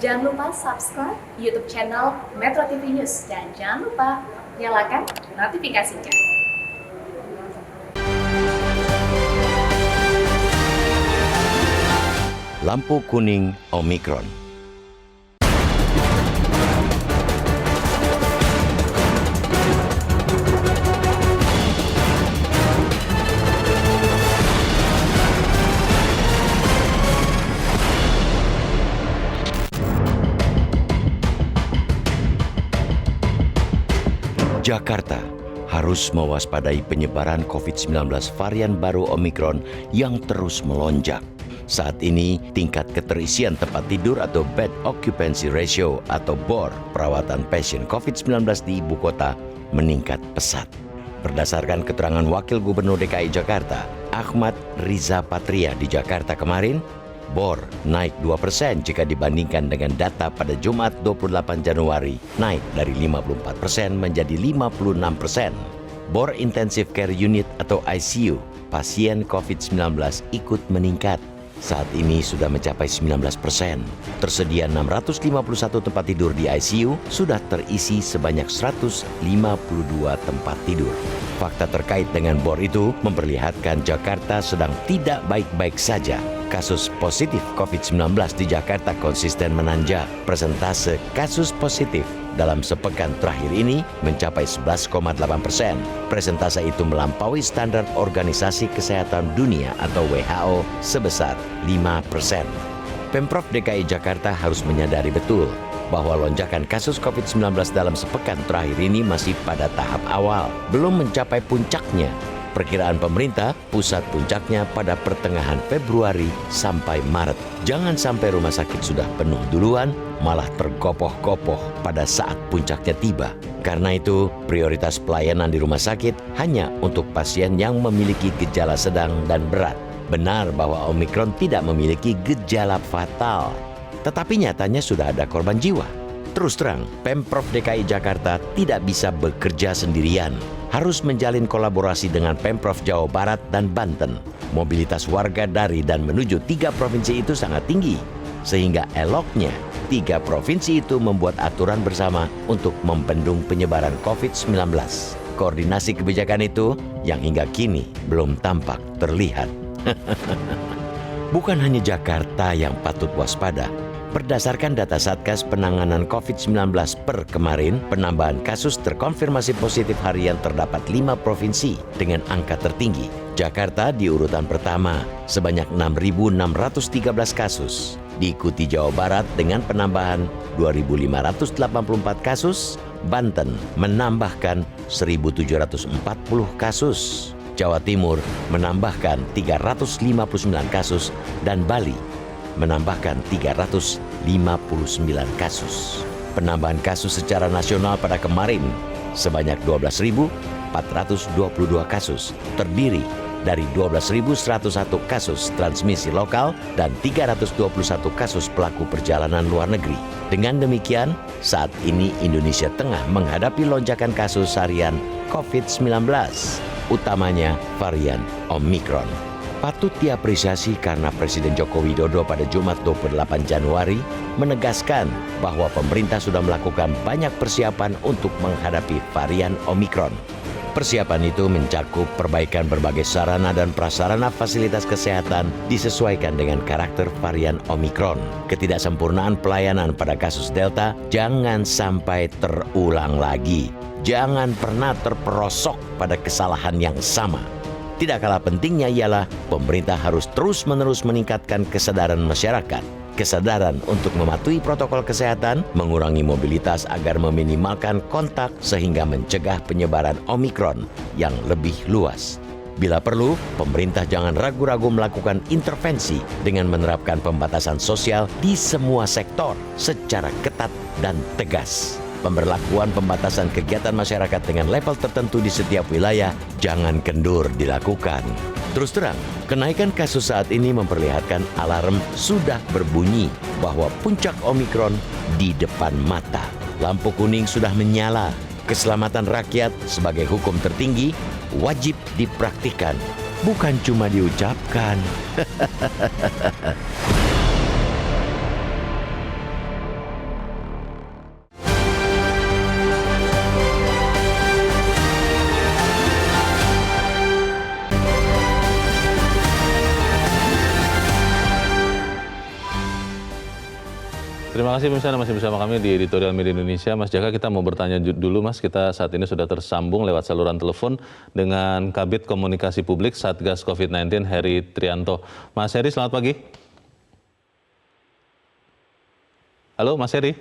Jangan lupa subscribe YouTube channel Metro TV News dan jangan lupa nyalakan notifikasinya. Lampu kuning Omikron. Jakarta harus mewaspadai penyebaran COVID-19 varian baru Omikron yang terus melonjak. Saat ini, tingkat keterisian tempat tidur atau Bed Occupancy Ratio atau BOR perawatan pasien COVID-19 di ibu kota meningkat pesat. Berdasarkan keterangan Wakil Gubernur DKI Jakarta, Ahmad Riza Patria di Jakarta kemarin, BOR naik 2% jika dibandingkan dengan data pada Jumat 28 Januari, naik dari 54% menjadi 56%. BOR Intensive Care Unit atau ICU, pasien COVID-19 ikut meningkat. Saat ini sudah mencapai 19%. Tersedia 651 tempat tidur di ICU, sudah terisi sebanyak 152 tempat tidur. Fakta terkait dengan BOR itu memperlihatkan Jakarta sedang tidak baik-baik saja. Kasus positif COVID-19 di Jakarta konsisten menanjak. Persentase kasus positif dalam sepekan terakhir ini mencapai 11,8%. Persentase itu melampaui standar Organisasi Kesehatan Dunia atau WHO sebesar 5%. Pemprov DKI Jakarta harus menyadari betul bahwa lonjakan kasus COVID-19 dalam sepekan terakhir ini masih pada tahap awal, belum mencapai puncaknya. Perkiraan pemerintah, pusat puncaknya pada pertengahan Februari sampai Maret. Jangan sampai rumah sakit sudah penuh duluan, malah tergopoh-gopoh pada saat puncaknya tiba. Karena itu, prioritas pelayanan di rumah sakit hanya untuk pasien yang memiliki gejala sedang dan berat. Benar bahwa Omikron tidak memiliki gejala fatal, tetapi nyatanya sudah ada korban jiwa. Terus terang, Pemprov DKI Jakarta tidak bisa bekerja sendirian. Harus menjalin kolaborasi dengan Pemprov Jawa Barat dan Banten. Mobilitas warga dari dan menuju 3 provinsi itu sangat tinggi, sehingga eloknya 3 provinsi itu membuat aturan bersama untuk membendung penyebaran COVID-19. Koordinasi kebijakan itu yang hingga kini belum tampak terlihat. Bukan hanya Jakarta yang patut waspada. Berdasarkan data Satgas Penanganan COVID-19 per kemarin, penambahan kasus terkonfirmasi positif harian terdapat 5 provinsi dengan angka tertinggi. Jakarta di urutan pertama, sebanyak 6.613 kasus. Diikuti Jawa Barat dengan penambahan 2.584 kasus, Banten menambahkan 1.740 kasus. Jawa Timur menambahkan 359 kasus dan Bali menambahkan 359 kasus. Penambahan kasus secara nasional pada kemarin sebanyak 12.422 kasus, terdiri dari 12.101 kasus transmisi lokal dan 321 kasus pelaku perjalanan luar negeri. Dengan demikian, saat ini Indonesia tengah menghadapi lonjakan kasus harian COVID-19, utamanya varian Omikron. Patut diapresiasi karena Presiden Joko Widodo pada Jumat 28 Januari menegaskan bahwa pemerintah sudah melakukan banyak persiapan untuk menghadapi varian Omikron. Persiapan itu mencakup perbaikan berbagai sarana dan prasarana fasilitas kesehatan disesuaikan dengan karakter varian Omikron. Ketidaksempurnaan pelayanan pada kasus Delta jangan sampai terulang lagi. Jangan pernah terperosok pada kesalahan yang sama. Tidak kalah pentingnya ialah pemerintah harus terus-menerus meningkatkan kesadaran masyarakat. Kesadaran untuk mematuhi protokol kesehatan, mengurangi mobilitas agar meminimalkan kontak sehingga mencegah penyebaran Omikron yang lebih luas. Bila perlu, pemerintah jangan ragu-ragu melakukan intervensi dengan menerapkan pembatasan sosial di semua sektor secara ketat dan tegas. Pemberlakuan pembatasan kegiatan masyarakat dengan level tertentu di setiap wilayah jangan kendur dilakukan. Terus terang, kenaikan kasus saat ini memperlihatkan alarm sudah berbunyi bahwa puncak Omikron di depan mata. Lampu kuning sudah menyala. Keselamatan rakyat sebagai hukum tertinggi wajib dipraktikkan, bukan cuma diucapkan. Terima kasih pemirsa, masih bersama kami di Editorial Media Indonesia. Mas Jaka, kita mau bertanya dulu Mas, kita saat ini sudah tersambung lewat saluran telepon dengan Kabid Komunikasi Publik Satgas COVID-19 Heri Trianto. Mas Heri, selamat pagi. Halo Mas Heri.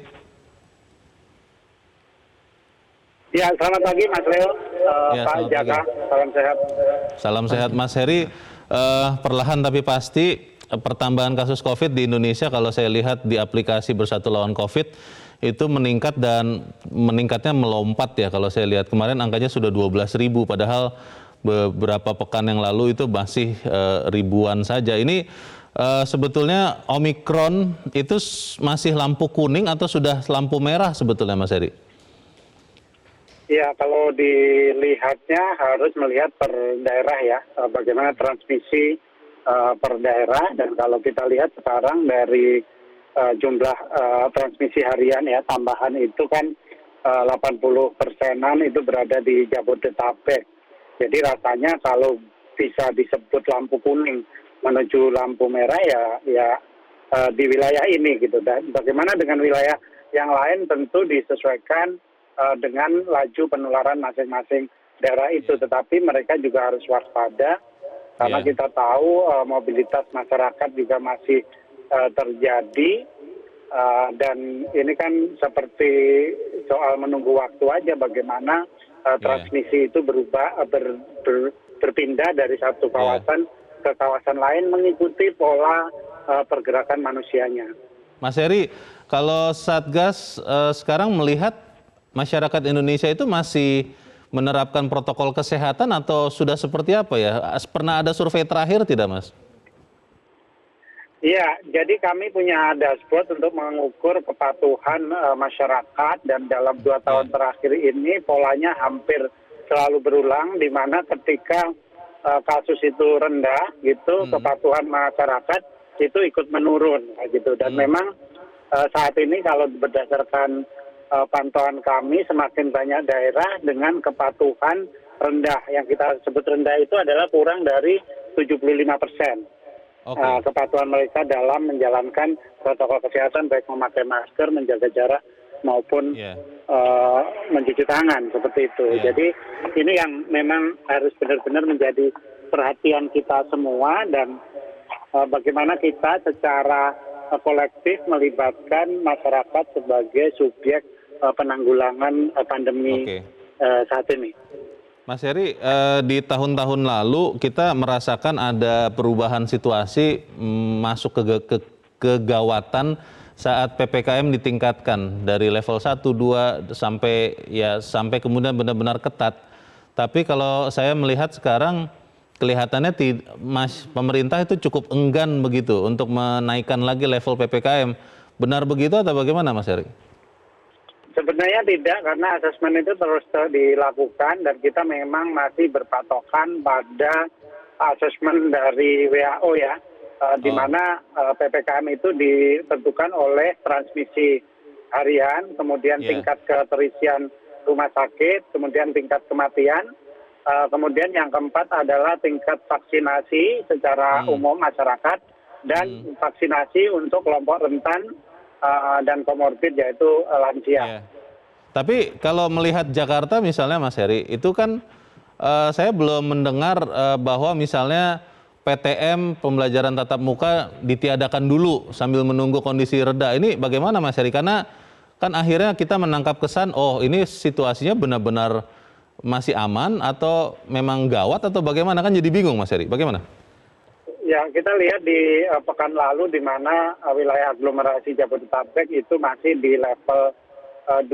Ya, selamat pagi Mas Leo, Ya, Pak selamat Jaka, pagi. salam sehat. Salam sehat Mas Heri. Perlahan tapi pasti pertambahan kasus COVID di Indonesia kalau saya lihat di aplikasi Bersatu Lawan COVID itu meningkat dan meningkatnya melompat ya. Kalau saya lihat kemarin angkanya sudah 12.000 padahal beberapa pekan yang lalu itu masih ribuan saja. Ini sebetulnya Omikron itu masih lampu kuning atau sudah lampu merah sebetulnya Mas Heri? Ya, kalau dilihatnya harus melihat per daerah ya, bagaimana transmisi per daerah. Dan kalau kita lihat sekarang dari jumlah transmisi harian ya, tambahan itu kan 80%-an itu berada di Jabodetabek. Jadi rasanya kalau bisa disebut lampu kuning menuju lampu merah ya di wilayah ini gitu. Dan bagaimana dengan wilayah yang lain tentu disesuaikan dengan laju penularan masing-masing daerah itu. Tetapi mereka juga harus waspada karena kita tahu mobilitas masyarakat juga masih terjadi. Dan ini kan seperti soal menunggu waktu aja bagaimana transmisi itu berpindah dari satu kawasan ke kawasan lain mengikuti pola pergerakan manusianya. Mas Heri, kalau Satgas sekarang melihat masyarakat Indonesia itu masih menerapkan protokol kesehatan atau sudah seperti apa ya? Pernah ada survei terakhir tidak, Mas? Iya, jadi kami punya dashboard untuk mengukur kepatuhan masyarakat dan dalam 2 tahun terakhir ini polanya hampir selalu berulang di mana ketika kasus itu rendah gitu, kepatuhan masyarakat itu ikut menurun gitu. Dan memang saat ini kalau berdasarkan pantauan kami semakin banyak daerah dengan kepatuhan rendah. Yang kita sebut rendah itu adalah kurang dari 75%. Kepatuhan mereka dalam menjalankan protokol kesehatan baik memakai masker, menjaga jarak maupun mencuci tangan seperti itu. Jadi ini yang memang harus benar-benar menjadi perhatian kita semua dan bagaimana kita secara kolektif melibatkan masyarakat sebagai subjek penanggulangan pandemi saat ini. Mas Heri, di tahun-tahun lalu kita merasakan ada perubahan situasi masuk ke kegawatan saat PPKM ditingkatkan dari level 1, 2 sampai kemudian benar-benar ketat. Tapi kalau saya melihat sekarang kelihatannya pemerintah itu cukup enggan begitu untuk menaikkan lagi level PPKM. Benar begitu atau bagaimana Mas Heri? Sebenarnya tidak, karena asesmen itu terus dilakukan dan kita memang masih berpatokan pada asesmen dari WHO ya, di mana PPKM itu ditentukan oleh transmisi harian, kemudian tingkat keterisian rumah sakit, kemudian tingkat kematian, kemudian yang keempat adalah tingkat vaksinasi secara umum masyarakat dan vaksinasi untuk kelompok rentan dan komorbid yaitu lansia. Tapi kalau melihat Jakarta misalnya Mas Heri, itu kan saya belum mendengar bahwa misalnya PTM pembelajaran tatap muka ditiadakan dulu sambil menunggu kondisi reda. Ini bagaimana Mas Heri? Karena kan akhirnya kita menangkap kesan, oh ini situasinya benar-benar masih aman atau memang gawat atau bagaimana? Kan jadi bingung Mas Heri, bagaimana? Ya, kita lihat di pekan lalu di mana wilayah aglomerasi Jabodetabek itu masih di level 2.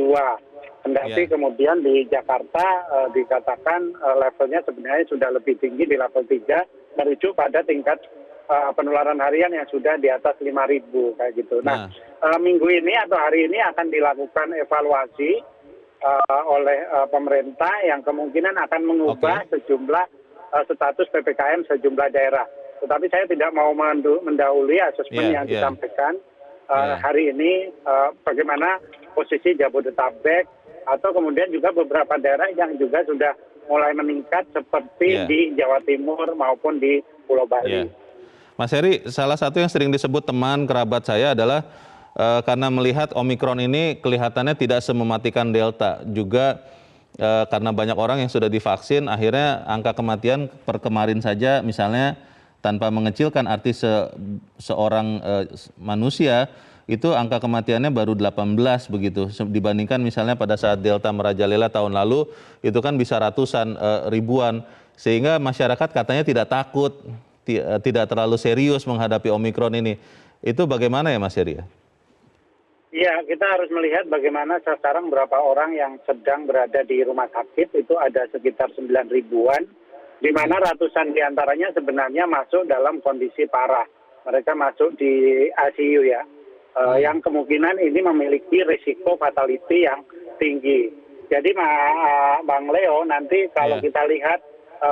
Kendati kemudian di Jakarta dikatakan levelnya sebenarnya sudah lebih tinggi di level 3, merujuk pada tingkat penularan harian yang sudah di atas 5.000 kayak gitu. Nah, minggu ini atau hari ini akan dilakukan evaluasi oleh pemerintah yang kemungkinan akan mengubah sejumlah status PPKM sejumlah daerah. Tetapi saya tidak mau mendahului asesmen yang disampaikan hari ini bagaimana posisi Jabodetabek atau kemudian juga beberapa daerah yang juga sudah mulai meningkat seperti di Jawa Timur maupun di Pulau Bali. Mas Heri, salah satu yang sering disebut teman kerabat saya adalah karena melihat Omikron ini kelihatannya tidak semematikan Delta. Juga karena banyak orang yang sudah divaksin, akhirnya angka kematian per kemarin saja misalnya tanpa mengecilkan arti seorang manusia, itu angka kematiannya baru 18 begitu. Dibandingkan misalnya pada saat Delta merajalela tahun lalu, itu kan bisa ratusan, ribuan. Sehingga masyarakat katanya tidak takut, tidak terlalu serius menghadapi Omikron ini. Itu bagaimana ya Mas Heri? Iya, kita harus melihat bagaimana sekarang berapa orang yang sedang berada di rumah sakit, itu ada sekitar 9 ribuan, di mana ratusan diantaranya sebenarnya masuk dalam kondisi parah. Mereka masuk di ICU ya. Yang kemungkinan ini memiliki risiko fatality yang tinggi. Jadi Bang Leo, nanti kalau kita lihat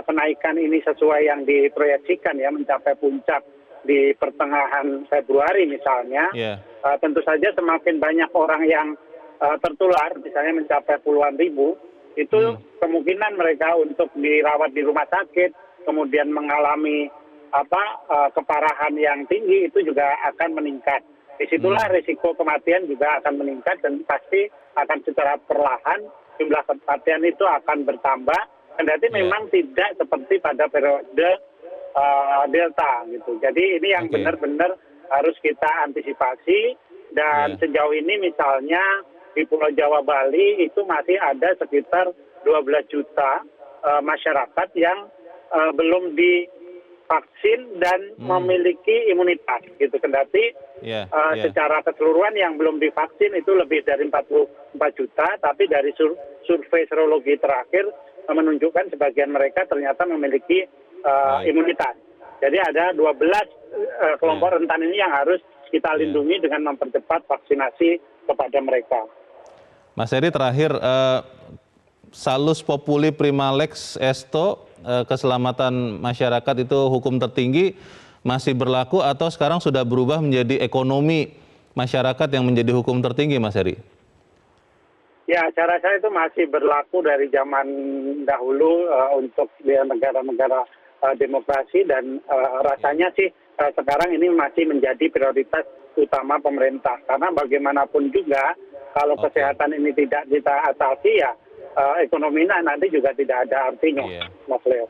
kenaikan ini sesuai yang diproyeksikan ya, mencapai puncak di pertengahan Februari misalnya, tentu saja semakin banyak orang yang tertular, misalnya mencapai puluhan ribu, itu kemungkinan mereka untuk dirawat di rumah sakit, kemudian mengalami keparahan yang tinggi, itu juga akan meningkat. Disitulah risiko kematian juga akan meningkat dan pasti akan secara perlahan jumlah kematian itu akan bertambah. Kendati memang tidak seperti pada periode Delta gitu. Jadi ini yang benar-benar harus kita antisipasi dan sejauh ini misalnya di Pulau Jawa Bali itu masih ada sekitar 12 juta masyarakat yang belum divaksin dan memiliki imunitas gitu. Kendati secara keseluruhan yang belum divaksin itu lebih dari 44 juta, tapi dari survei serologi terakhir menunjukkan sebagian mereka ternyata memiliki imunitas. Jadi ada 12 kelompok rentan ini yang harus kita lindungi dengan mempercepat vaksinasi kepada mereka. Mas Heri, terakhir, salus populi prima lex esto, keselamatan masyarakat itu hukum tertinggi, masih berlaku atau sekarang sudah berubah menjadi ekonomi masyarakat yang menjadi hukum tertinggi, Mas Heri? Ya, cara saya itu masih berlaku dari zaman dahulu untuk negara-negara demokrasi dan rasanya sih sekarang ini masih menjadi prioritas utama pemerintah. Karena bagaimanapun juga kalau kesehatan ini tidak kita atasi ya ekonomi nanti juga tidak ada artinya, Mas Leo.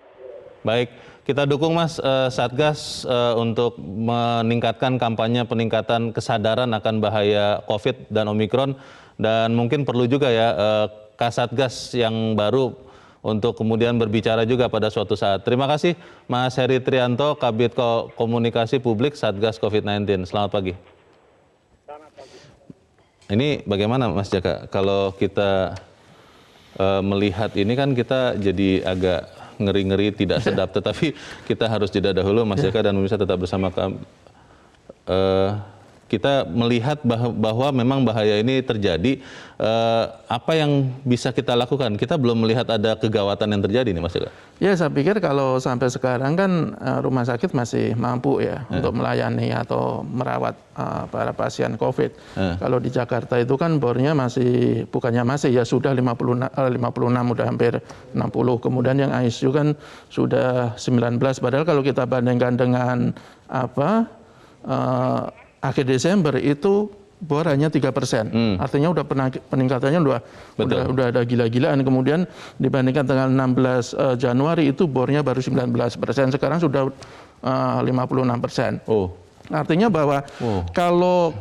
Baik, kita dukung Mas Satgas untuk meningkatkan kampanye peningkatan kesadaran akan bahaya COVID dan Omikron, dan mungkin perlu juga ya Kasatgas yang baru untuk kemudian berbicara juga pada suatu saat. Terima kasih Mas Heri Trianto, Kabid Komunikasi Publik Satgas COVID-19. Selamat pagi. Ini bagaimana Mas Jaka, kalau kita melihat ini kan kita jadi agak ngeri-ngeri tidak sedap, tetapi kita harus jeda dahulu Mas Jaka dan pemirsa tetap bersama kami. Kita melihat bahwa memang bahaya ini terjadi, apa yang bisa kita lakukan? Kita belum melihat ada kegawatan yang terjadi nih Mas Jaka. Ya, saya pikir kalau sampai sekarang kan rumah sakit masih mampu ya untuk melayani atau merawat para pasien COVID. Kalau di Jakarta itu kan bornya masih, bukannya masih ya sudah 56 udah hampir 60. Kemudian yang ICU kan sudah 19. Padahal kalau kita bandingkan dengan akhir Desember itu bor hanya 3%. Artinya udah peningkatannya udah ada gila-gilaan. Kemudian dibandingkan dengan 16 Januari itu bornya baru 19%. Sekarang sudah 56%. Artinya bahwa kalau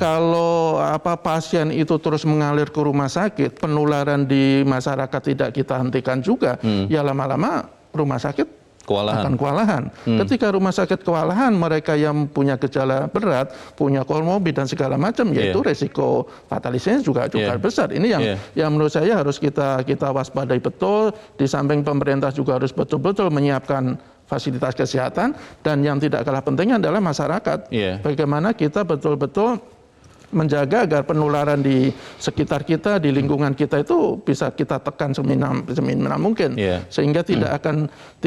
pasien itu terus mengalir ke rumah sakit, penularan di masyarakat tidak kita hentikan juga, ya lama-lama rumah sakit akan kewalahan. Ketika rumah sakit kewalahan, mereka yang punya gejala berat, punya komorbid dan segala macam, yaitu resiko fatalisnya juga besar. Ini yang menurut saya harus kita waspadai betul. Di samping pemerintah juga harus betul-betul menyiapkan fasilitas kesehatan, dan yang tidak kalah pentingnya adalah masyarakat. Bagaimana kita betul-betul menjaga agar penularan di sekitar kita, di lingkungan kita itu bisa kita tekan seminimal mungkin, sehingga tidak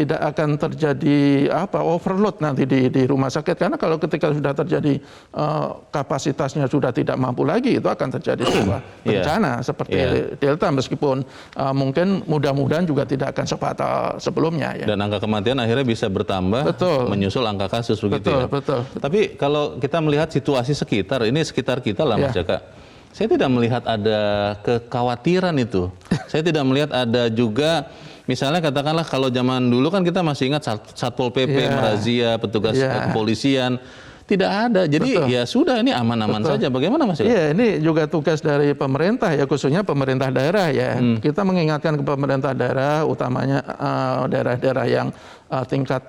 akan terjadi overload nanti di rumah sakit. Karena kalau ketika sudah terjadi kapasitasnya sudah tidak mampu lagi, itu akan terjadi sebuah bencana seperti Delta, meskipun mungkin mudah-mudahan juga tidak akan sefatal sebelumnya. Dan angka kematian akhirnya bisa bertambah, menyusul angka kasus begitu. Betul. Tapi kalau kita melihat situasi sekitar kita kita lah Mas Jaka. Saya tidak melihat ada kekhawatiran itu. Saya tidak melihat ada juga, misalnya katakanlah kalau zaman dulu kan kita masih ingat Satpol PP, merazia, petugas kepolisian. Tidak ada. Jadi ya sudah, ini aman-aman saja. Bagaimana Mas? Iya, ini juga tugas dari pemerintah ya, khususnya pemerintah daerah ya. Kita mengingatkan ke pemerintah daerah, utamanya daerah-daerah yang tingkat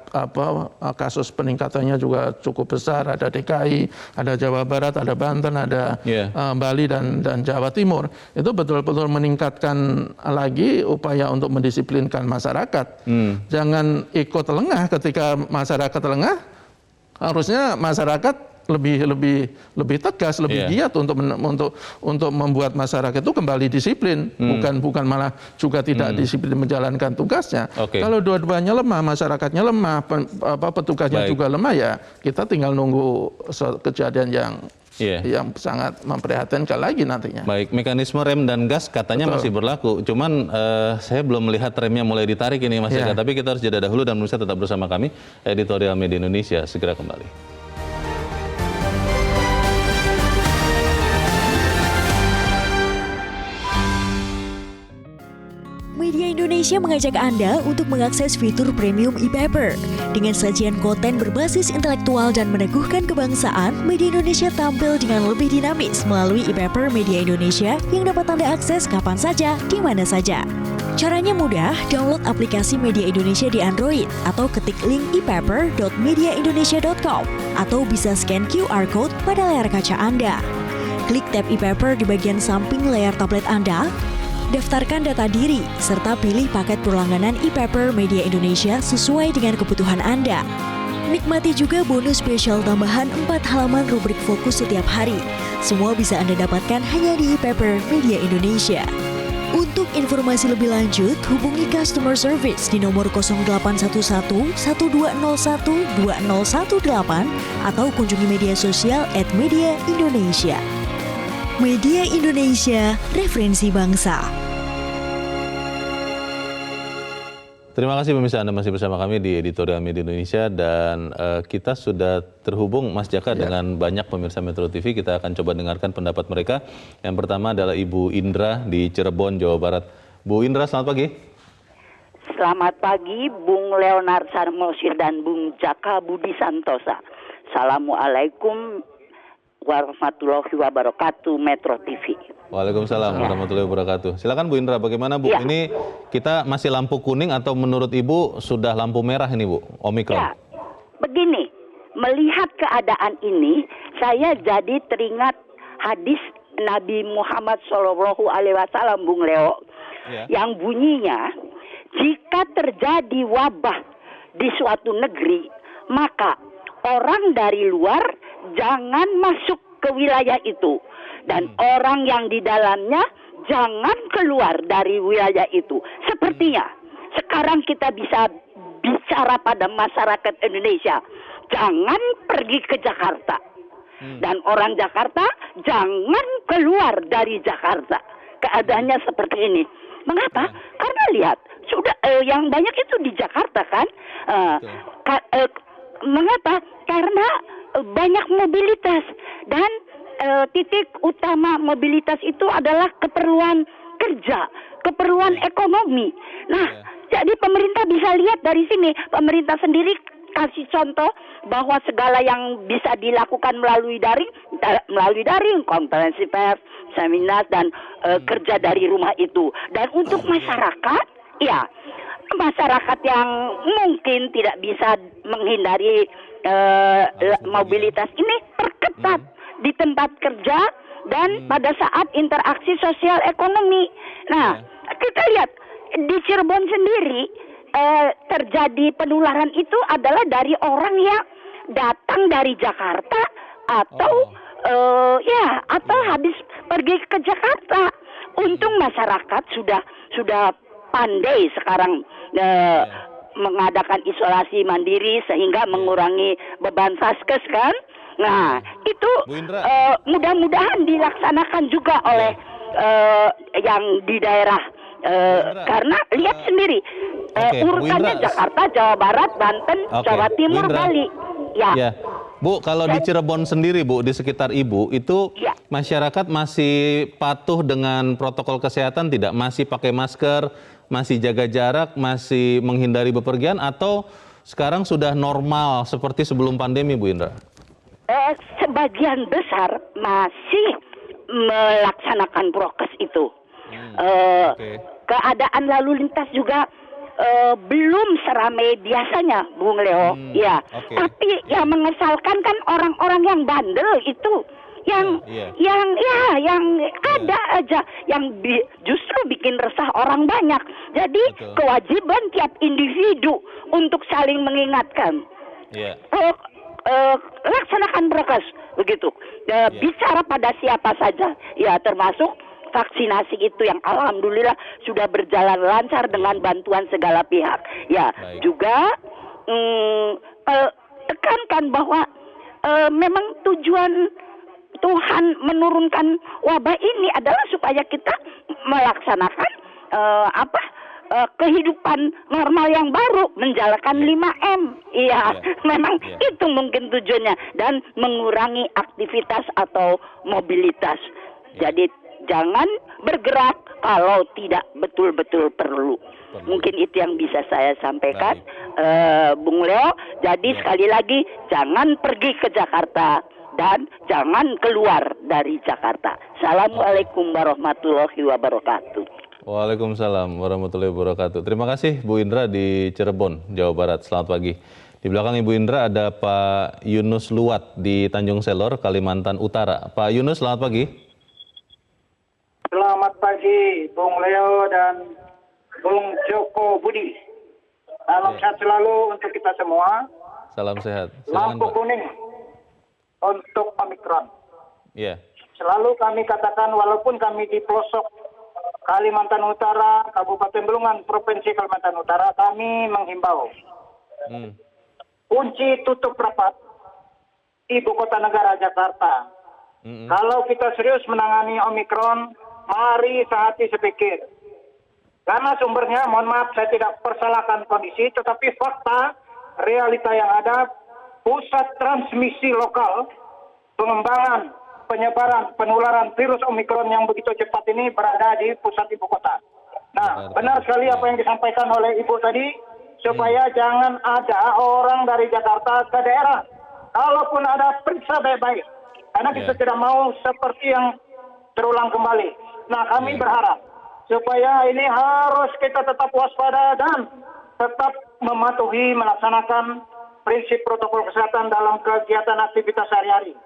kasus peningkatannya juga cukup besar. Ada DKI, ada Jawa Barat, ada Banten, ada Bali dan Jawa Timur. Itu betul-betul meningkatkan lagi upaya untuk mendisiplinkan masyarakat. Jangan ikut lengah. Ketika masyarakat lengah, harusnya masyarakat lebih tegas, lebih giat untuk membuat masyarakat itu kembali disiplin, bukan malah juga tidak disiplin menjalankan tugasnya. Kalau dua-duanya lemah, masyarakatnya lemah, petugasnya juga lemah, ya kita tinggal nunggu kejadian yang sangat memprihatinkan lagi nantinya. Baik, mekanisme rem dan gas katanya masih berlaku. Cuman saya belum melihat remnya mulai ditarik ini Mas Jaka. Tapi kita harus jeda dahulu dan pemirsa tetap bersama kami. Editorial Media Indonesia segera kembali. Media Indonesia mengajak Anda untuk mengakses fitur premium e-paper. Dengan sajian konten berbasis intelektual dan meneguhkan kebangsaan, Media Indonesia tampil dengan lebih dinamis melalui e-paper Media Indonesia yang dapat Anda akses kapan saja, di mana saja. Caranya mudah, download aplikasi Media Indonesia di Android atau ketik link e-paper.mediaindonesia.com atau bisa scan QR code pada layar kaca Anda. Klik tab e-paper di bagian samping layar tablet Anda. Daftarkan data diri, serta pilih paket berlangganan e-paper Media Indonesia sesuai dengan kebutuhan Anda. Nikmati juga bonus spesial tambahan 4 halaman rubrik fokus setiap hari. Semua bisa Anda dapatkan hanya di e-paper Media Indonesia. Untuk informasi lebih lanjut, hubungi customer service di nomor 0811 1201 2018 atau kunjungi media sosial @mediaindonesia. Media Indonesia, referensi bangsa. Terima kasih pemirsa, Anda masih bersama kami di Editorial Media Indonesia dan kita sudah terhubung Mas Jaka dengan banyak pemirsa Metro TV. Kita akan coba dengarkan pendapat mereka. Yang pertama adalah Ibu Indra di Cirebon, Jawa Barat. Bu Indra, selamat pagi. Selamat pagi, Bung Leonard Sarmosir dan Bung Jaka Budi Santosa. Assalamualaikum warahmatullahi wabarakatuh, Metro TV. Waalaikumsalam warahmatullahi wabarakatuh. Silakan Bu Indra, bagaimana Bu? Ini kita masih lampu kuning atau menurut Ibu sudah lampu merah ini Bu, Omikron? Ya, begini, melihat keadaan ini, saya jadi teringat hadis Nabi Muhammad SAW, Bung Leo, yang bunyinya, jika terjadi wabah di suatu negeri, maka orang dari luar jangan masuk ke wilayah itu. Dan orang yang di dalamnya jangan keluar dari wilayah itu. Sepertinya sekarang kita bisa bicara pada masyarakat Indonesia. Jangan pergi ke Jakarta. Dan orang Jakarta jangan keluar dari Jakarta. Keadaannya seperti ini. Mengapa? Karena lihat, sudah yang banyak itu di Jakarta kan. Mengapa? Karena banyak mobilitas dan titik utama mobilitas itu adalah keperluan kerja, keperluan ekonomi. Nah, jadi pemerintah bisa lihat dari sini. Pemerintah sendiri kasih contoh bahwa segala yang bisa dilakukan melalui daring, konferensi pers, seminar dan kerja dari rumah itu. Dan untuk masyarakat, ya masyarakat yang mungkin tidak bisa menghindari mobilitas ini perketat di tempat kerja dan pada saat interaksi sosial ekonomi. Nah, kita lihat di Cirebon sendiri terjadi penularan itu adalah dari orang yang datang dari Jakarta atau atau habis pergi ke Jakarta. Untung masyarakat sudah pandai sekarang mengadakan isolasi mandiri sehingga mengurangi beban vaskes kan. Nah, itu mudah-mudahan dilaksanakan juga oleh yang di daerah. Karena lihat sendiri urutannya Jakarta, Jawa Barat, Banten, Jawa Timur, Bali. Ya. Bu, kalau di Cirebon sendiri, Bu, di sekitar Ibu, itu Ya. masyarakat masih patuh dengan protokol kesehatan tidak? Masih pakai masker, masih jaga jarak, masih menghindari bepergian, atau sekarang sudah normal seperti sebelum pandemi, Bu Indra? Sebagian besar masih melaksanakan prokes itu. Oke. Keadaan lalu lintas juga belum seramai biasanya, Bung Leo. Ya, oke. tapi yang mengesalkan kan orang-orang yang bandel itu, yang ada aja, yang justru bikin resah orang banyak. Jadi Betul. kewajiban tiap individu untuk saling mengingatkan. Iya. Laksanakan prokes begitu. Bicara pada siapa saja, ya termasuk vaksinasi itu yang alhamdulillah sudah berjalan lancar dengan bantuan segala pihak. Ya, Baik. juga tekankan bahwa memang tujuan Tuhan menurunkan wabah ini adalah supaya kita melaksanakan kehidupan normal yang baru, menjalankan 5M. Iya, memang itu mungkin tujuannya, dan mengurangi aktivitas atau mobilitas. Jadi jangan bergerak kalau tidak betul-betul perlu. Mungkin itu yang bisa saya sampaikan, Bung Leo. Jadi sekali lagi, jangan pergi ke Jakarta dan jangan keluar dari Jakarta. Assalamualaikum warahmatullahi wabarakatuh. Waalaikumsalam warahmatullahi wabarakatuh. Terima kasih Bu Indra di Cirebon, Jawa Barat. Selamat pagi. Di belakang Ibu Indra ada Pak Yunus Luat di Tanjung Selor, Kalimantan Utara. Pak Yunus, selamat pagi. Selamat pagi, Bung Leo dan Bung Joko Budi. Salam sehat selalu untuk kita semua. Salam sehat. Silakan, Lampu Pak. kuning untuk Omikron. Iya. Selalu kami katakan, walaupun kami di pelosok Kalimantan Utara, Kabupaten Belungan, Provinsi Kalimantan Utara, kami menghimbau kunci tutup rapat ibu kota negara Jakarta. Kalau kita serius menangani Omikron, mari sehati sepikir. Karena sumbernya, mohon maaf saya tidak persalahkan kondisi, tetapi fakta realita yang ada, pusat transmisi lokal, pengembangan, penyebaran, penularan virus Omikron yang begitu cepat ini berada di pusat ibu kota. Nah, benar sekali apa yang disampaikan oleh Ibu tadi, supaya jangan ada orang dari Jakarta ke daerah. Kalaupun ada, periksa baik-baik. Karena kita tidak mau seperti yang terulang kembali. Nah, kami berharap supaya ini harus kita tetap waspada dan tetap mematuhi, melaksanakan prinsip protokol kesehatan dalam kegiatan aktivitas sehari-hari.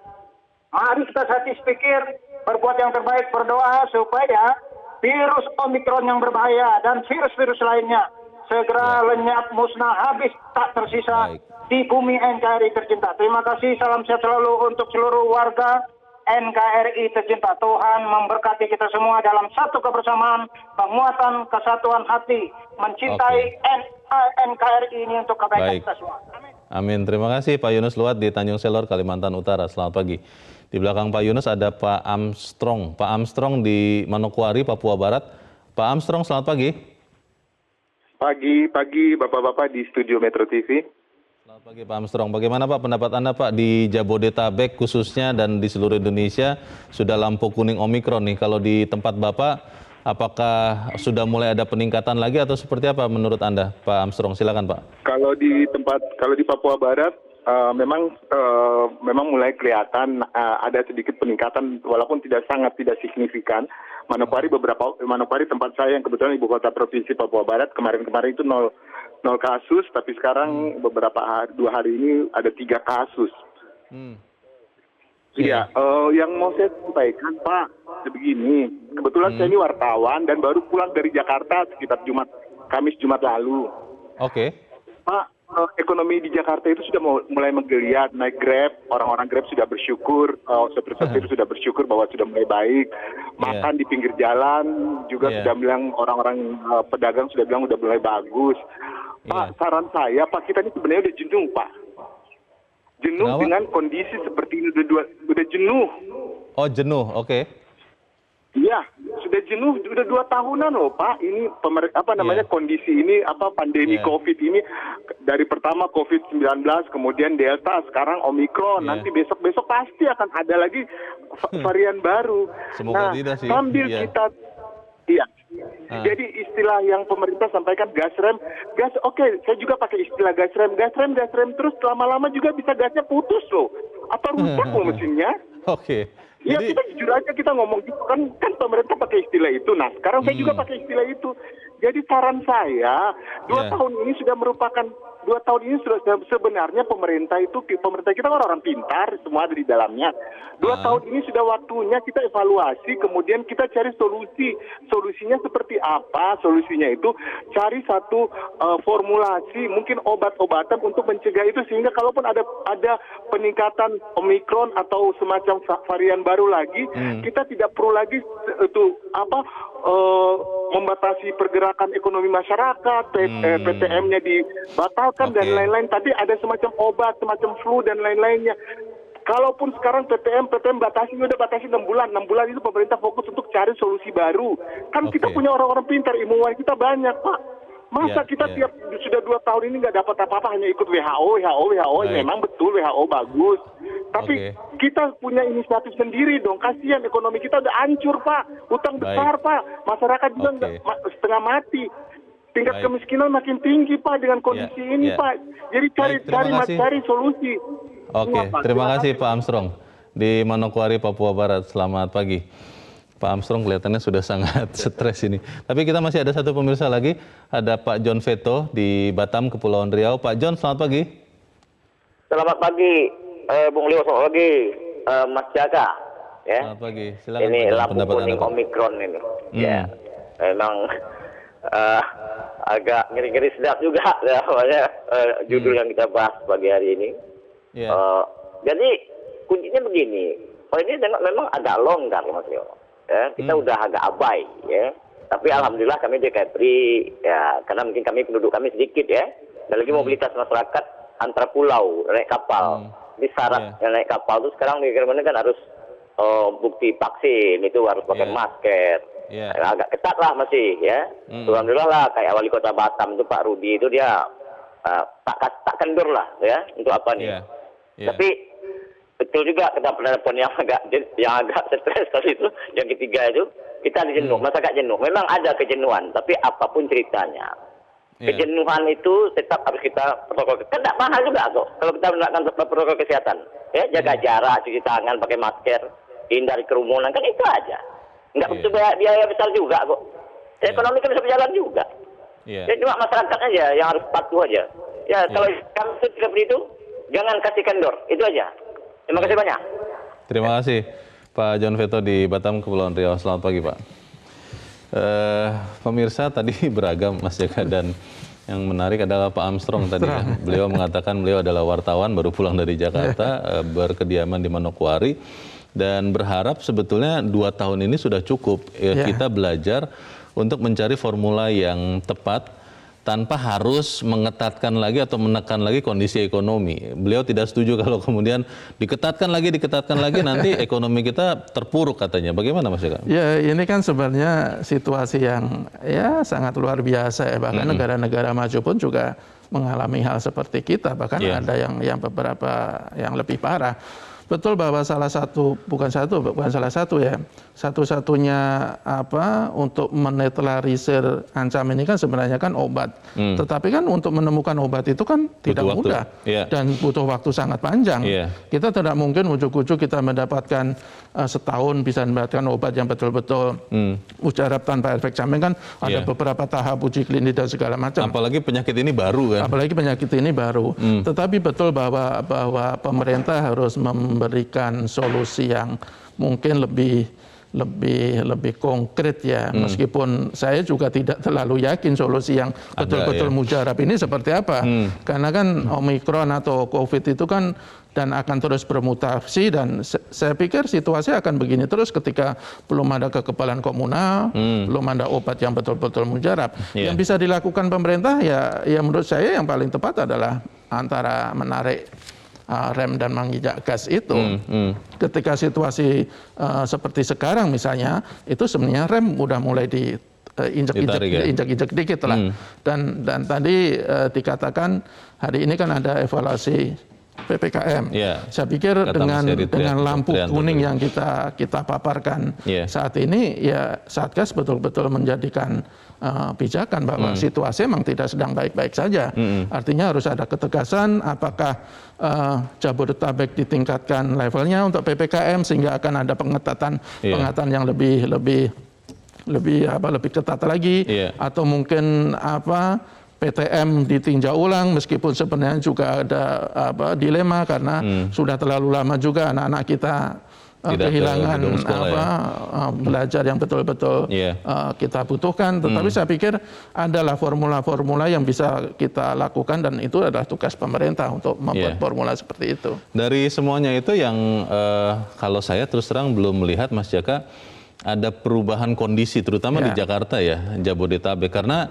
Mari kita hati pikir, berbuat yang terbaik, berdoa supaya virus Omikron yang berbahaya dan virus-virus lainnya segera lenyap, musnah, habis, tak tersisa di bumi NKRI tercinta. Terima kasih, salam sehat selalu untuk seluruh warga NKRI tercinta. Tuhan memberkati kita semua dalam satu kebersamaan, penguatan, kesatuan hati, mencintai NKRI ini untuk kebaikan kita semua. Amin. Terima kasih Pak Yunus Luat di Tanjung Selor, Kalimantan Utara. Selamat pagi. Di belakang Pak Yunus ada Pak Armstrong. Pak Armstrong di Manokwari, Papua Barat. Pak Armstrong, selamat pagi. Pagi Bapak-Bapak di Studio Metro TV. Selamat pagi Pak Armstrong. Bagaimana Pak pendapat Anda Pak di Jabodetabek khususnya dan di seluruh Indonesia sudah lampu kuning Omikron nih. Kalau di tempat Bapak, apakah sudah mulai ada peningkatan lagi atau seperti apa menurut Anda Pak Armstrong? Silakan Pak. Kalau di Papua Barat memang mulai kelihatan ada sedikit peningkatan walaupun tidak signifikan. Manokwari tempat saya yang kebetulan ibu kota provinsi Papua Barat, kemarin itu 0 kasus, tapi sekarang 2 hari ini ada 3 kasus. Iya, yang mau saya sampaikan Pak, begini, kebetulan saya ini wartawan dan baru pulang dari Jakarta sekitar Kamis Jumat lalu. Oke. Pak, ekonomi di Jakarta itu sudah mulai menggeliat, naik Grab, orang-orang Grab sudah bersyukur, sopir-sopir sudah bersyukur bahwa sudah mulai baik, makan di pinggir jalan juga sudah bilang, orang-orang pedagang sudah bilang sudah mulai bagus. Pak, saran saya, Pak, kita ini sebenarnya udah jenuh, Pak. Jenuh dengan kondisi seperti ini, udah jenuh. Oh, jenuh, oke. Iya, sudah jenuh, udah 2 tahunan loh Pak. Ini kondisi ini pandemi COVID ini dari pertama COVID-19, kemudian Delta, sekarang Omikron, nanti besok-besok pasti akan ada lagi varian baru. Semoga tidak sih. Sambil kita, jadi istilah yang pemerintah sampaikan gas rem, oke, saya juga pakai istilah gas rem, terus lama-lama juga bisa gasnya putus loh, atau rusak loh mesinnya. Oke. Ya Jadi, kita jujur aja kita ngomong gitu kan pemerintah pakai istilah itu. Nah sekarang saya juga pakai istilah itu. Jadi saran saya 2 tahun ini sudah merupakan 2 tahun ini sudah sebenarnya pemerintah kita kan orang pintar, semua ada di dalamnya. 2 tahun ini sudah waktunya kita evaluasi, kemudian kita cari solusi. Solusinya seperti apa? Solusinya itu cari satu formulasi, mungkin obat-obatan untuk mencegah itu, sehingga kalaupun ada peningkatan Omikron atau semacam varian baru lagi, kita tidak perlu lagi membatasi pergerakan ekonomi masyarakat, PTM-nya dibatalkan dan lain-lain. Tadi ada semacam obat, semacam flu dan lain-lainnya. Kalaupun sekarang PTM batasi, udah batasi 6 bulan. 6 bulan itu pemerintah fokus untuk cari solusi baru. Kan kita punya orang-orang pintar, ilmuwan kita banyak, Pak. Masa kita sudah 2 tahun ini nggak dapat apa-apa, hanya ikut WHO. Memang betul WHO bagus. Tapi kita punya inisiatif sendiri dong. Kasihan ekonomi kita udah hancur, Pak. Utang besar, Pak. Masyarakat juga setengah mati. Tingkat kemiskinan makin tinggi, Pak, dengan kondisi ini, Pak. Jadi cari solusi. Oke, terima kasih Pak Armstrong di Manokwari, Papua Barat. Selamat pagi. Pak Armstrong kelihatannya sudah sangat stres ini. Tapi kita masih ada satu pemirsa lagi, ada Pak John Veto di Batam, Kepulauan Riau. Pak John, selamat pagi. Selamat pagi, Bung Leo, selamat pagi, Mas Jaka. Ya. Selamat pagi. Silakan. Ini lampu kuning Omikron ini. Ya, memang agak ngeri-ngeri sedap juga, judul yang kita bahas pagi hari ini. Jadi kuncinya begini, ini memang agak longgar, Mas Leo. Ya, kita udah agak abai, ya. Tapi alhamdulillah kami di Kepri, ya, karena mungkin penduduk kami sedikit, ya. Dan lagi mobilitas masyarakat antar pulau, naik kapal. Di syarat naik kapal itu sekarang di mana kan harus bukti vaksin, itu harus pakai masker. Agak ketat lah masih, ya. Alhamdulillah lah, kayak wali kota Batam itu Pak Rudi itu dia tak kendur lah, ya, untuk apa nih. Tapi betul juga kita penelpon yang agak stres kali itu, yang ketiga itu kita jenuh, masyarakat jenuh. Memang ada kejenuhan, tapi apapun ceritanya, kejenuhan itu tetap harus kita protokol. Kan tidak mahal juga kok kalau kita menerapkan protokol kesehatan. Ya, jaga jarak, cuci tangan, pakai masker, hindari kerumunan, kan itu aja. Nggak butuh biaya besar juga kok. Ekonomi kan bisa berjalan juga. Ya, cuma masyarakat aja yang harus patuh aja. Ya, kalau kamu seperti itu, jangan kasih kendor, itu aja. Terima kasih banyak. Terima kasih Pak John Veto di Batam, Kepulauan Riau. Selamat pagi, Pak. Pemirsa tadi beragam, Mas Jaka, dan yang menarik adalah Pak Armstrong tadi. Ya. Beliau mengatakan beliau adalah wartawan, baru pulang dari Jakarta, berkediaman di Manokwari, dan berharap sebetulnya 2 tahun ini sudah cukup. Kita belajar untuk mencari formula yang tepat, tanpa harus mengetatkan lagi atau menekan lagi kondisi ekonomi. Beliau tidak setuju kalau kemudian diketatkan lagi nanti ekonomi kita terpuruk katanya. Bagaimana Mas Jaka? Ya, ini kan sebenarnya situasi yang ya sangat luar biasa ya. Bahkan negara-negara maju pun juga mengalami hal seperti kita. Bahkan ada yang beberapa yang lebih parah. Betul bahwa bukan salah satu ya, satu-satunya untuk menetralisir ancaman ini kan sebenarnya kan obat. Tetapi kan untuk menemukan obat itu kan tidak mudah dan butuh waktu sangat panjang. Kita tidak mungkin ujuk-ujuk kita mendapatkan setahun bisa mendapatkan obat yang betul-betul mujarab tanpa efek samping, kan ada beberapa tahap uji klinis dan segala macam. Apalagi penyakit ini baru kan. Tetapi betul bahwa pemerintah harus memberikan solusi yang mungkin lebih konkret ya, meskipun saya juga tidak terlalu yakin solusi yang betul-betul mujarab ini seperti apa, karena kan Omikron atau COVID itu kan dan akan terus bermutasi, dan saya pikir situasi akan begini terus ketika belum ada kekebalan komunal, belum ada obat yang betul-betul mujarab. Yang bisa dilakukan pemerintah ya menurut saya yang paling tepat adalah antara menarik rem dan menginjak gas itu. Ketika situasi seperti sekarang misalnya, itu sebenarnya rem udah mulai injak dikit lah. Dan tadi dikatakan hari ini kan ada evaluasi PPKM. Saya pikir dengan lampu kuning yang kita paparkan saat ini, ya Satgas betul-betul menjadikan pijakan bahwa situasi memang tidak sedang baik-baik saja. Artinya harus ada ketegasan apakah Jabodetabek ditingkatkan levelnya untuk PPKM sehingga akan ada pengetahuan yang lebih ketat lagi, atau mungkin PTM ditinjau ulang, meskipun sebenarnya juga ada dilema karena sudah terlalu lama juga anak-anak kita kehilangan belajar yang betul-betul kita butuhkan. Tetapi saya pikir adalah formula-formula yang bisa kita lakukan, dan itu adalah tugas pemerintah untuk membuat formula seperti itu. Dari semuanya itu yang kalau saya terus terang belum melihat, Mas Jaka, ada perubahan kondisi terutama di Jakarta ya, Jabodetabek, karena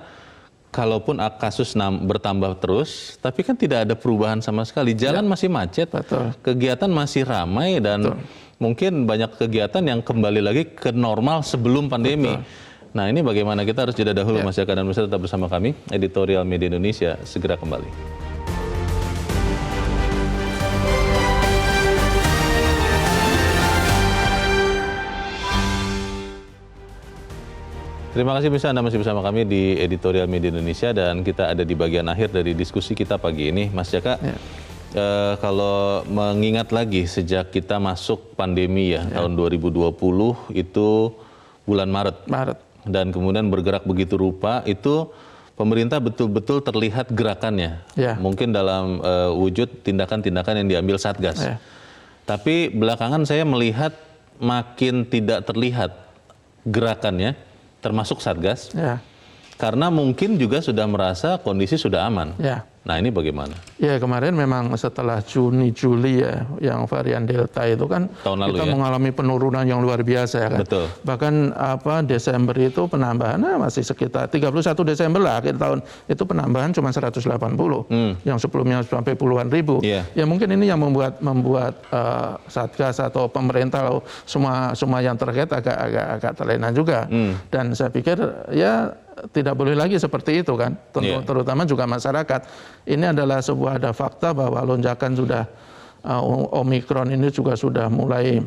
kalaupun kasus bertambah terus, tapi kan tidak ada perubahan sama sekali. Jalan masih macet, kegiatan masih ramai, dan mungkin banyak kegiatan yang kembali lagi ke normal sebelum pandemi. Nah, ini bagaimana? Kita harus jeda dahulu, Mas Jaka, dan tetap bersama kami. Editorial Media Indonesia segera kembali. Terima kasih bisa Anda masih bersama kami di Editorial Media Indonesia, dan kita ada di bagian akhir dari diskusi kita pagi ini. Mas Jaka, kalau mengingat lagi sejak kita masuk pandemi tahun 2020 itu bulan Maret. Dan kemudian bergerak begitu rupa, itu pemerintah betul-betul terlihat gerakannya. Mungkin dalam wujud tindakan-tindakan yang diambil Satgas. Tapi belakangan saya melihat makin tidak terlihat gerakannya, termasuk Satgas, karena mungkin juga sudah merasa kondisi sudah aman. Nah, ini bagaimana? Ya, kemarin memang setelah Juni-Juli ya, yang varian Delta itu kan kita mengalami penurunan yang luar biasa ya kan. Bahkan Desember itu penambahannya masih sekitar 31 Desember lah akhir tahun itu penambahan cuma 180, yang sebelumnya sampai puluhan ribu. Ya mungkin ini yang membuat Satgas atau pemerintah semua yang terkait agak terlena juga. Dan saya pikir ya tidak boleh lagi seperti itu kan, terutama juga masyarakat. Ini adalah ada fakta bahwa lonjakan sudah Omikron ini juga sudah mulai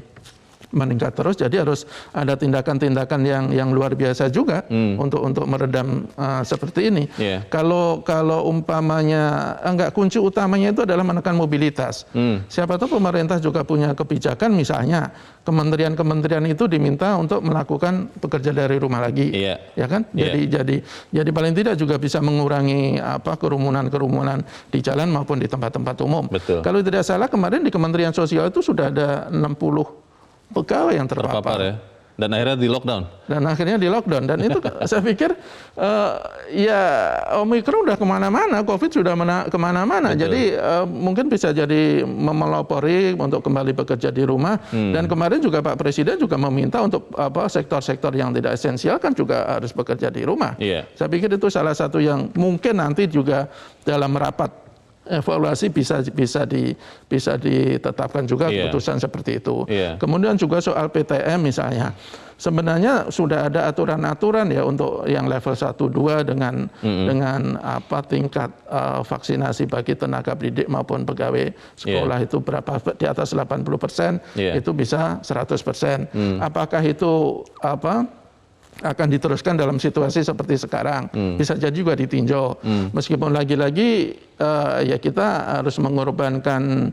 meningkat terus, jadi harus ada tindakan-tindakan yang luar biasa juga untuk meredam seperti ini. Kalau umpamanya kunci utamanya itu adalah menekan mobilitas. Siapa tahu pemerintah juga punya kebijakan, misalnya kementerian-kementerian itu diminta untuk melakukan bekerja dari rumah lagi, ya kan? Jadi paling tidak juga bisa mengurangi kerumunan di jalan maupun di tempat-tempat umum. Kalau tidak salah kemarin di Kementerian Sosial itu sudah ada 60 pegawai yang terpapar ya. Dan akhirnya di lockdown. Dan itu saya pikir ya Omikron udah kemana-mana, COVID sudah kemana-mana. Jadi mungkin bisa jadi memelopori untuk kembali bekerja di rumah. Dan kemarin juga Pak Presiden juga meminta untuk sektor-sektor yang tidak esensial kan juga harus bekerja di rumah. Saya pikir itu salah satu yang mungkin nanti juga dalam rapat evaluasi bisa ditetapkan juga keputusan seperti itu. Kemudian juga soal PTM misalnya, sebenarnya sudah ada aturan-aturan ya untuk yang level 1-2 dengan tingkat vaksinasi bagi tenaga pendidik maupun pegawai sekolah itu berapa, di atas 80%, itu bisa 100%. Apakah itu akan diteruskan dalam situasi seperti sekarang? Bisa jadi juga ditinjau. Meskipun lagi-lagi ya kita harus mengorbankan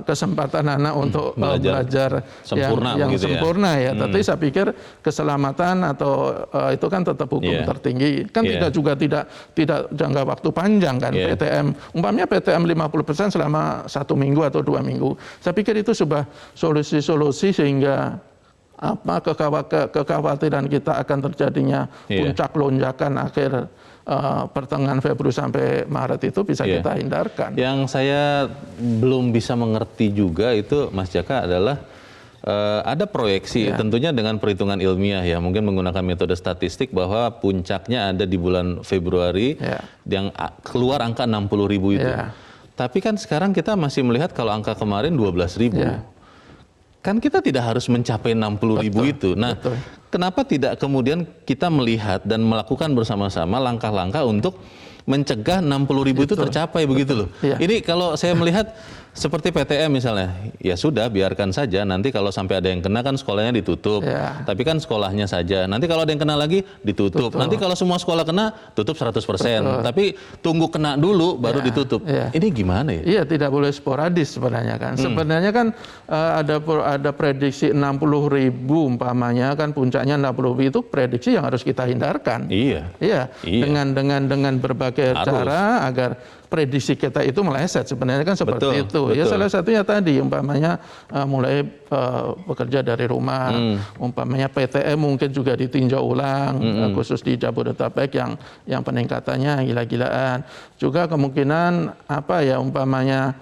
kesempatan anak untuk belajar yang sempurna ya. Tapi saya pikir keselamatan atau itu kan tetap hukum tertinggi. Kan tidak jangka waktu panjang kan PTM. Umpamanya PTM 50% selama 1 minggu atau 2 minggu. Saya pikir itu sebuah solusi sehingga kekhawatiran kita akan terjadinya puncak lonjakan akhir pertengahan Februari sampai Maret itu bisa kita hindarkan. Yang saya belum bisa mengerti juga itu, Mas Jaka, adalah ada proyeksi tentunya dengan perhitungan ilmiah ya, mungkin menggunakan metode statistik bahwa puncaknya ada di bulan Februari yang keluar angka 60.000 itu. Tapi kan sekarang kita masih melihat kalau angka kemarin 12.000. kan kita tidak harus mencapai 60.000 itu. Nah, kenapa tidak kemudian kita melihat dan melakukan bersama-sama langkah-langkah untuk mencegah 60.000 itu tercapai begitu loh. Ini kalau saya melihat seperti PTM misalnya, ya sudah biarkan saja, nanti kalau sampai ada yang kena kan sekolahnya ditutup, tapi kan sekolahnya saja, nanti kalau ada yang kena lagi ditutup, nanti kalau semua sekolah kena tutup 100%, tapi tunggu kena dulu baru ditutup. Ini gimana ya? Iya, tidak boleh sporadis sebenarnya kan. Sebenarnya kan ada prediksi 60.000 umpamanya kan, puncaknya 60.000 itu prediksi yang harus kita hindarkan. Iya. Dengan berbagai cara agar prediksi kita itu meleset, sebenarnya kan seperti itu. Ya salah satunya tadi umpamanya mulai bekerja dari rumah, umpamanya PTM mungkin juga ditinjau ulang, khusus di Jabodetabek yang peningkatannya gila-gilaan. Juga kemungkinan umpamanya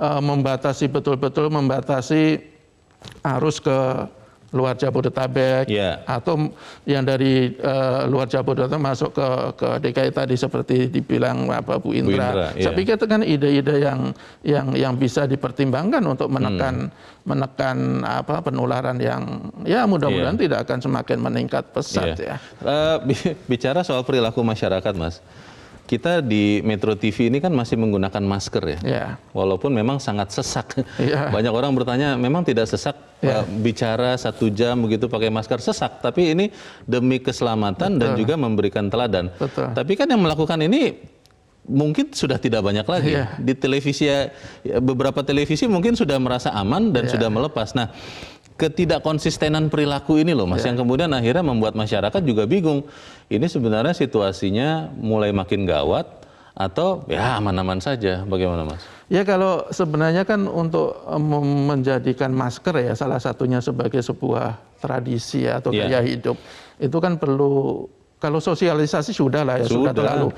membatasi betul-betul membatasi arus ke luar Jabodetabek, atau yang dari luar Jabodetabek masuk ke DKI tadi seperti dibilang Bu Indra. Saya pikir itu kan ide-ide yang bisa dipertimbangkan untuk menekan penularan yang mudah-mudahan tidak akan semakin meningkat pesat ya. Bicara soal perilaku masyarakat, Mas. Kita di Metro TV ini kan masih menggunakan masker ya, walaupun memang sangat sesak. Banyak orang bertanya, memang tidak sesak bicara 1 jam begitu pakai masker? Sesak, tapi ini demi keselamatan dan juga memberikan teladan. Tapi kan yang melakukan ini mungkin sudah tidak banyak lagi. Di televisi, beberapa televisi mungkin sudah merasa aman dan sudah melepas. Nah, ketidakkonsistenan perilaku ini loh Mas, yang kemudian akhirnya membuat masyarakat juga bingung. Ini sebenarnya situasinya mulai makin gawat atau ya aman-aman saja, bagaimana Mas? Ya kalau sebenarnya kan untuk menjadikan masker ya salah satunya sebagai sebuah tradisi atau gaya hidup, itu kan perlu, kalau sosialisasi sudah lah ya, sudah terlalu.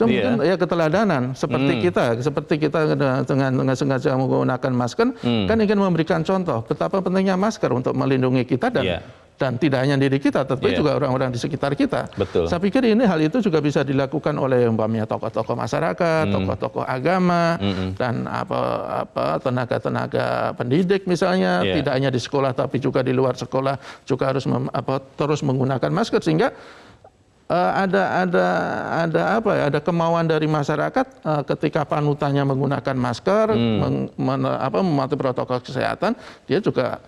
Mungkin ya keteladanan seperti kita dengan sengaja menggunakan masker kan ingin memberikan contoh betapa pentingnya masker untuk melindungi kita dan tidak hanya diri kita, tetapi juga orang-orang di sekitar kita. Saya pikir hal itu juga bisa dilakukan oleh umpamanya tokoh-tokoh masyarakat, tokoh-tokoh agama, dan tenaga-tenaga pendidik misalnya, tidak hanya di sekolah tapi juga di luar sekolah juga harus terus menggunakan masker, sehingga ada kemauan dari masyarakat ketika panutannya menggunakan masker, mematuhi protokol kesehatan, dia juga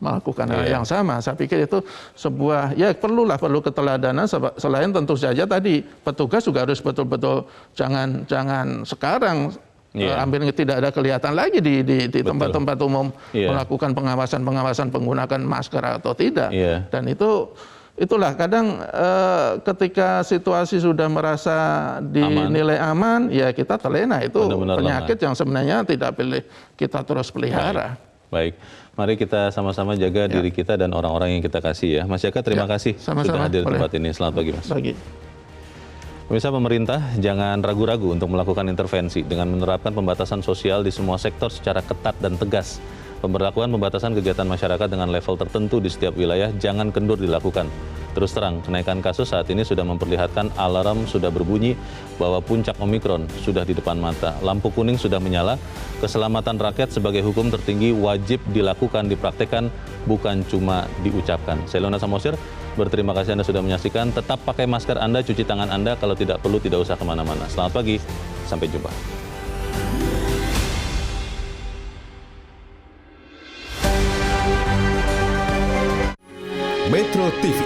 melakukan hal yang sama. Saya pikir itu sebuah perlu keteladanan. Selain tentu saja tadi petugas juga harus betul-betul jangan sekarang hampir tidak ada kelihatan lagi di tempat-tempat umum melakukan pengawasan menggunakan masker atau tidak. Dan itulah kadang ketika situasi sudah merasa dinilai aman, ya kita terlena. Itu penyakit yang sebenarnya tidak boleh kita terus pelihara. Baik, mari kita sama-sama jaga diri kita dan orang-orang yang kita kasih ya. Mas Jaka, terima kasih sudah hadir di tempat ini. Selamat pagi Mas. Pemirsa, pemerintah jangan ragu-ragu untuk melakukan intervensi dengan menerapkan pembatasan sosial di semua sektor secara ketat dan tegas. Pemberlakuan pembatasan kegiatan masyarakat dengan level tertentu di setiap wilayah jangan kendur dilakukan. Terus terang, kenaikan kasus saat ini sudah memperlihatkan alarm sudah berbunyi bahwa puncak Omikron sudah di depan mata. Lampu kuning sudah menyala, keselamatan rakyat sebagai hukum tertinggi wajib dilakukan, dipraktekkan, bukan cuma diucapkan. Saya Leona Samosir, berterima kasih Anda sudah menyaksikan. Tetap pakai masker Anda, cuci tangan Anda, kalau tidak perlu tidak usah kemana-mana. Selamat pagi, sampai jumpa. Metro TV,